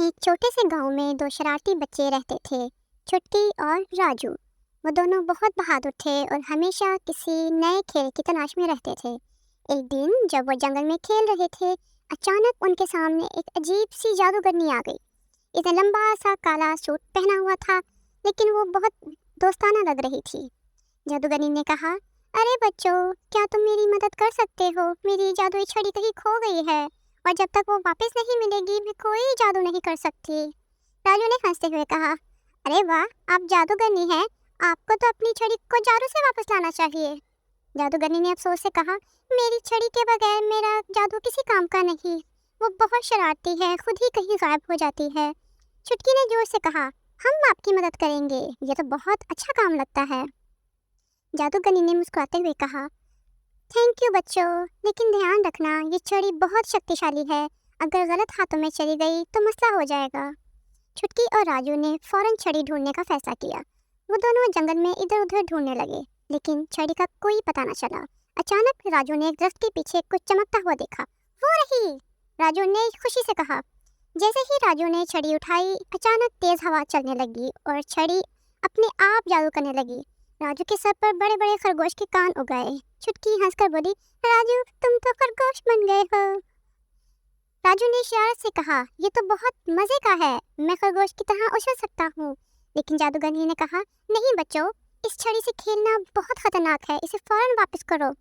एक छोटे से गांव में दो शरारती बच्चे रहते थे, छुटकी और राजू। वो दोनों बहुत बहादुर थे और हमेशा किसी नए खेल की तलाश में रहते थे। एक दिन जब वो जंगल में खेल रहे थे, अचानक उनके सामने एक अजीब सी जादूगरनी आ गई। इसने लंबा सा काला सूट पहना हुआ था, लेकिन वो बहुत दोस्ताना लग रही थी। जादूगरनी ने कहा, अरे बच्चों, क्या तुम मेरी मदद कर सकते हो? मेरी जादुई छड़ी कहीं खो गई है और जब तक वो वापस नहीं मिलेगी मैं कोई जादू नहीं कर सकती। राजू ने हंसते हुए कहा, अरे वाह, आप जादूगरनी हैं, आपको तो अपनी छड़ी को जादू से वापस लाना चाहिए। जादूगरनी ने अफसोस से कहा, मेरी छड़ी के बगैर मेरा जादू किसी काम का नहीं। वो बहुत शरारती है, खुद ही कहीं गायब हो जाती है। छुटकी ने जोर से कहा, हम आपकी मदद करेंगे, ये तो बहुत अच्छा काम लगता है। जादूगरनी ने मुस्कुराते हुए कहा, थैंक यू बच्चों, लेकिन ध्यान रखना ये छड़ी बहुत शक्तिशाली है। अगर गलत हाथों में चली गई तो मसला हो जाएगा। छुटकी और राजू ने फौरन छड़ी ढूंढने का फैसला किया। वो दोनों जंगल में इधर उधर ढूंढने लगे, लेकिन छड़ी का कोई पता न चला। अचानक राजू ने एक दरख्त के पीछे कुछ चमकता हुआ देखा। वो रही! राजू ने खुशी से कहा। जैसे ही राजू ने छड़ी उठाई, अचानक तेज हवा चलने लगी और छड़ी अपने आप जादू करने लगी। राजू के सर पर बड़े बड़े खरगोश के कान उगाए। छुटकी हंसकर बोली, राजू, तुम तो खरगोश बन गए हो। राजू ने शरारत से कहा, ये तो बहुत मजे का है, मैं खरगोश की तरह उछल सकता हूँ। लेकिन जादूगरनी ने कहा, नहीं बच्चों, इस छड़ी से खेलना बहुत खतरनाक है, इसे फौरन वापस करो।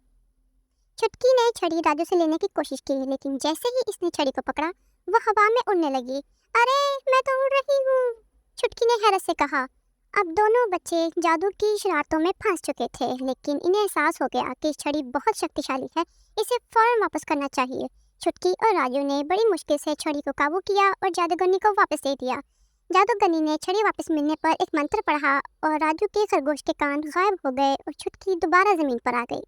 छुटकी ने छड़ी राजू से लेने की कोशिश की, लेकिन जैसे ही इसने छड़ी को पकड़ा, वह हवा में उड़ने लगी। अरे, मैं तो उड़ रही हूँ, छुटकी ने हैरत से कहा। अब दोनों बच्चे जादू की शरारतों में फंस चुके थे, लेकिन इन्हें एहसास हो गया कि छड़ी बहुत शक्तिशाली है, इसे फौरन वापस करना चाहिए। छुटकी और राजू ने बड़ी मुश्किल से छड़ी को काबू किया और जादूगरनी को वापस दे दिया। जादूगरनी ने छड़ी वापस मिलने पर एक मंत्र पढ़ा और राजू के खरगोश के कान गायब हो गए और छुटकी दोबारा जमीन पर आ गई।